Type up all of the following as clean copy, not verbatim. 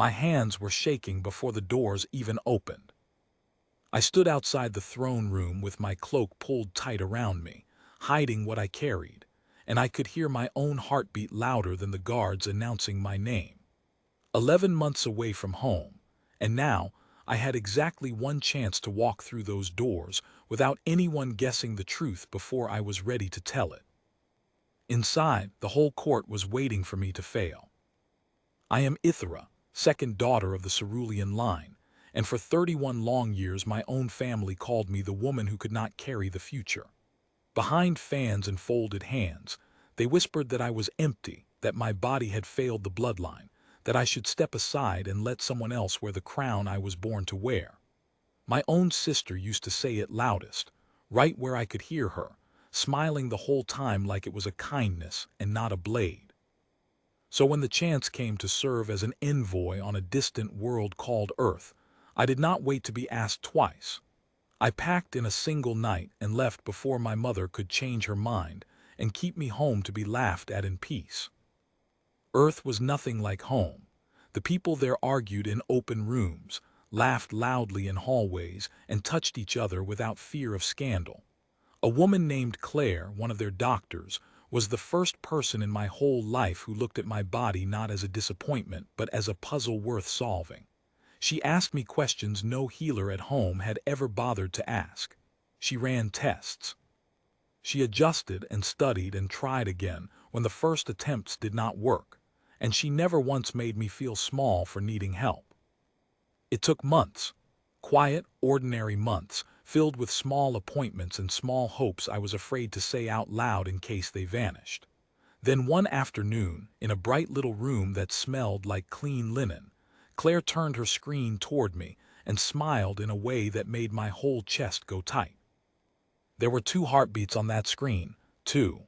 My hands were shaking before the doors even opened. I stood outside the throne room with my cloak pulled tight around me, hiding what I carried, and I could hear my own heartbeat louder than the guards announcing my name. 11 months away from home, and now I had exactly one chance to walk through those doors without anyone guessing the truth before I was ready to tell it. Inside, the whole court was waiting for me to fail. I am Ithra, second daughter of the Cerulean line, and for 31 long years my own family called me the woman who could not carry the future. Behind fans and folded hands, they whispered that I was empty, that my body had failed the bloodline, that I should step aside and let someone else wear the crown I was born to wear. My own sister used to say it loudest, right where I could hear her, smiling the whole time like it was a kindness and not a blade. So when the chance came to serve as an envoy on a distant world called Earth, I did not wait to be asked twice. I packed in a single night and left before my mother could change her mind and keep me home to be laughed at in peace. Earth was nothing like home. The people there argued in open rooms, laughed loudly in hallways, and touched each other without fear of scandal. A woman named Claire, one of their doctors, was the first person in my whole life who looked at my body not as a disappointment but as a puzzle worth solving. She asked me questions no healer at home had ever bothered to ask. She ran tests. She adjusted and studied and tried again when the first attempts did not work, and she never once made me feel small for needing help. It took months, quiet, ordinary months, filled with small appointments and small hopes I was afraid to say out loud in case they vanished. Then one afternoon, in a bright little room that smelled like clean linen, Claire turned her screen toward me and smiled in a way that made my whole chest go tight. There were 2 heartbeats on that screen, 2.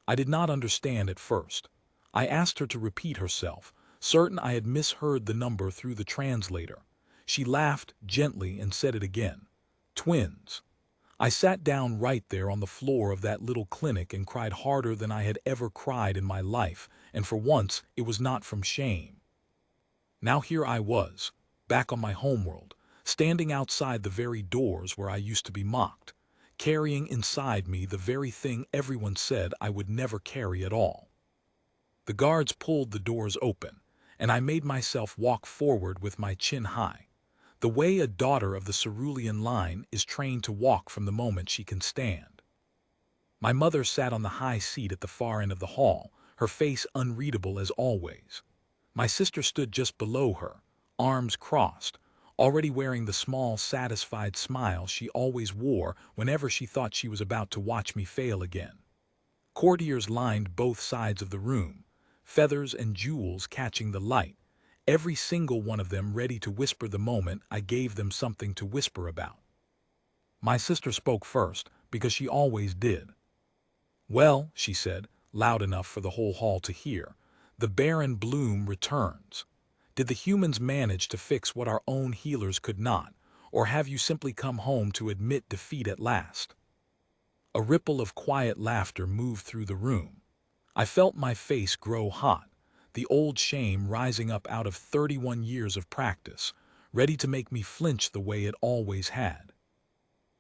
I did not understand at first. I asked her to repeat herself, certain I had misheard the number through the translator. She laughed gently and said it again. Twins. I sat down right there on the floor of that little clinic and cried harder than I had ever cried in my life, and for once it was not from shame. Now here I was, back on my homeworld, standing outside the very doors where I used to be mocked, carrying inside me the very thing everyone said I would never carry at all. The guards pulled the doors open, and I made myself walk forward with my chin high, the way a daughter of the Cerulean line is trained to walk from the moment she can stand. My mother sat on the high seat at the far end of the hall, her face unreadable as always. My sister stood just below her, arms crossed, already wearing the small, satisfied smile she always wore whenever she thought she was about to watch me fail again. Courtiers lined both sides of the room, feathers and jewels catching the light, every single one of them ready to whisper the moment I gave them something to whisper about. My sister spoke first, because she always did. "Well," she said, loud enough for the whole hall to hear, "the Baron Bloom returns. Did the humans manage to fix what our own healers could not, or have you simply come home to admit defeat at last?" A ripple of quiet laughter moved through the room. I felt my face grow hot, the old shame rising up out of 31 years of practice, ready to make me flinch the way it always had.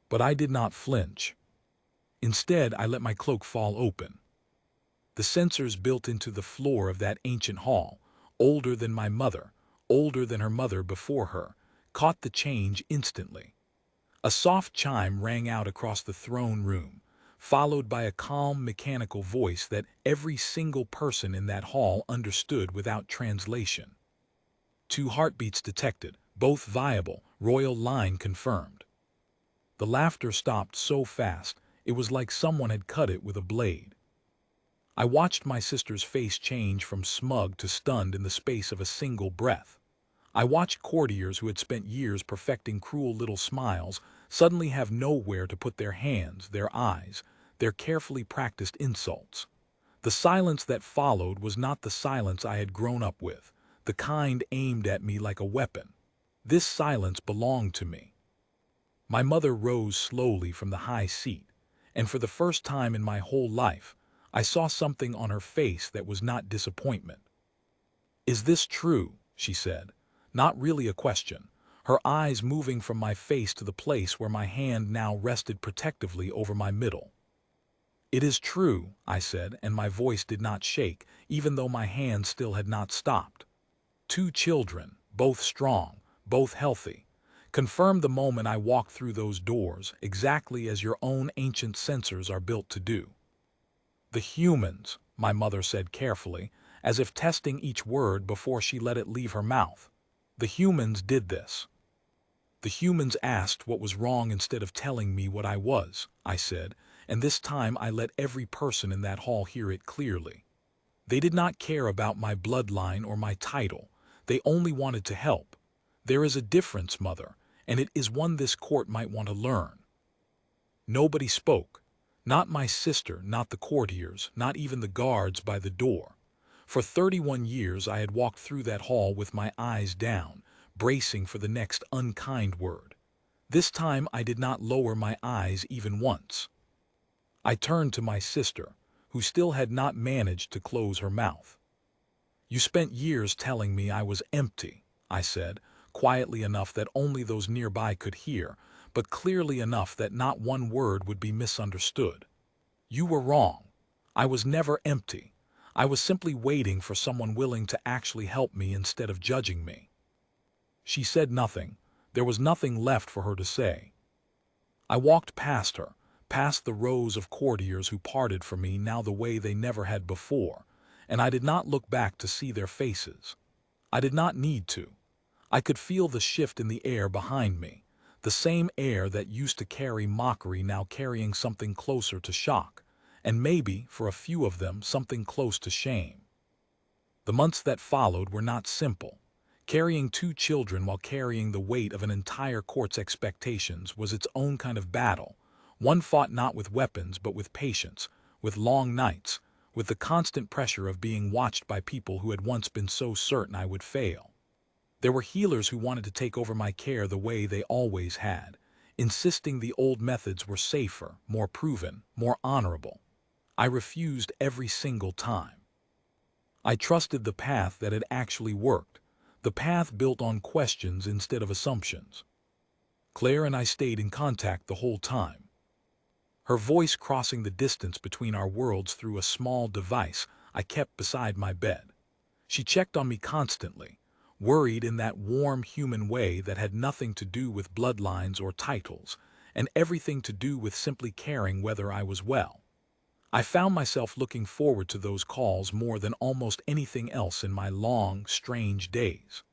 But I did not flinch. Instead, I let my cloak fall open. The sensors built into the floor of that ancient hall, older than my mother, older than her mother before her, caught the change instantly. A soft chime rang out across the throne room, followed by a calm, mechanical voice that every single person in that hall understood without translation. 2 heartbeats detected, both viable, royal line confirmed. The laughter stopped so fast, it was like someone had cut it with a blade. I watched my sister's face change from smug to stunned in the space of a single breath. I watched courtiers who had spent years perfecting cruel little smiles suddenly have nowhere to put their hands, their eyes, their carefully practiced insults. The silence that followed was not the silence I had grown up with, the kind aimed at me like a weapon. This silence belonged to me. My mother rose slowly from the high seat, and for the first time in my whole life, I saw something on her face that was not disappointment. "Is this true?" she said. Not really a question, her eyes moving from my face to the place where my hand now rested protectively over my middle. It is true, I said, and my voice did not shake, even though my hand still had not stopped. 2 children, both strong, both healthy. Confirmed the moment I walked through those doors, exactly as your own ancient sensors are built to do. The humans, my mother said carefully, as if testing each word before she let it leave her mouth. The humans did this. The humans asked what was wrong instead of telling me what I was, I said, and this time I let every person in that hall hear it clearly. They did not care about my bloodline or my title. They only wanted to help. There is a difference, Mother, and it is one this court might want to learn. Nobody spoke. Not my sister, not the courtiers, not even the guards by the door. For 31 years I had walked through that hall with my eyes down, bracing for the next unkind word. This time I did not lower my eyes even once. I turned to my sister, who still had not managed to close her mouth. You spent years telling me I was empty, I said, quietly enough that only those nearby could hear, but clearly enough that not one word would be misunderstood. You were wrong. I was never empty. I was simply waiting for someone willing to actually help me instead of judging me. She said nothing. There was nothing left for her to say. I walked past her, past the rows of courtiers who parted from me now the way they never had before, and I did not look back to see their faces. I did not need to. I could feel the shift in the air behind me, the same air that used to carry mockery now carrying something closer to shock, and maybe, for a few of them, something close to shame. The months that followed were not simple. Carrying 2 children while carrying the weight of an entire court's expectations was its own kind of battle, one fought not with weapons but with patience, with long nights, with the constant pressure of being watched by people who had once been so certain I would fail. There were healers who wanted to take over my care the way they always had, insisting the old methods were safer, more proven, more honorable. I refused every single time. I trusted the path that had actually worked, the path built on questions instead of assumptions. Claire and I stayed in contact the whole time. Her voice crossing the distance between our worlds through a small device I kept beside my bed. She checked on me constantly, worried in that warm human way that had nothing to do with bloodlines or titles, and everything to do with simply caring whether I was well. I found myself looking forward to those calls more than almost anything else in my long, strange days.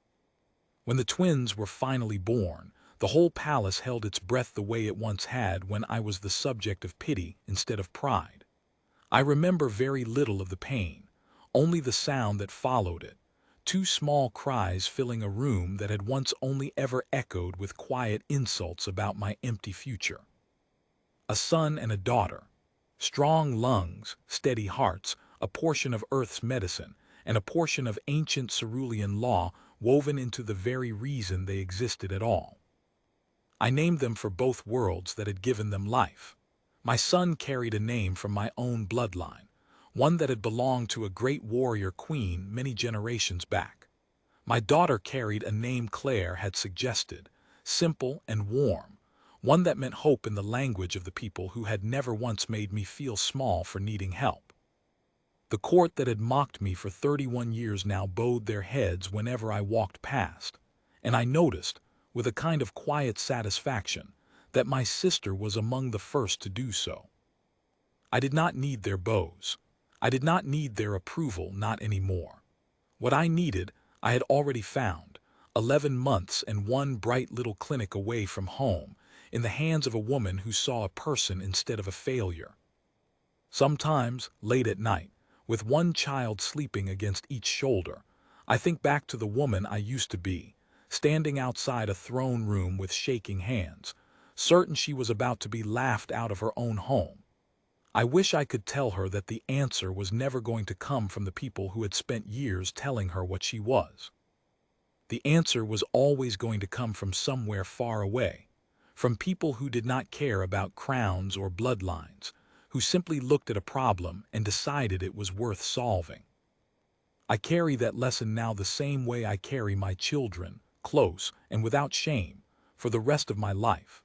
When the twins were finally born, the whole palace held its breath the way it once had when I was the subject of pity instead of pride. I remember very little of the pain, only the sound that followed it, 2 small cries filling a room that had once only ever echoed with quiet insults about my empty future. A son and a daughter. Strong lungs, steady hearts, a portion of Earth's medicine, and a portion of ancient cerulean law woven into the very reason they existed at all. I named them for both worlds that had given them life. My son carried a name from my own bloodline, one that had belonged to a great warrior queen many generations back. My daughter carried a name Claire had suggested, simple and warm, one that meant hope in the language of the people who had never once made me feel small for needing help. The court that had mocked me for 31 years now bowed their heads whenever I walked past, and I noticed, with a kind of quiet satisfaction, that my sister was among the first to do so. I did not need their bows. I did not need their approval, not anymore. What I needed, I had already found, 11 months and one bright little clinic away from home, in the hands of a woman who saw a person instead of a failure. Sometimes, late at night, with one child sleeping against each shoulder, I think back to the woman I used to be, standing outside a throne room with shaking hands, certain she was about to be laughed out of her own home. I wish I could tell her that the answer was never going to come from the people who had spent years telling her what she was. The answer was always going to come from somewhere far away, from people who did not care about crowns or bloodlines, who simply looked at a problem and decided it was worth solving. I carry that lesson now the same way I carry my children, close and without shame, for the rest of my life.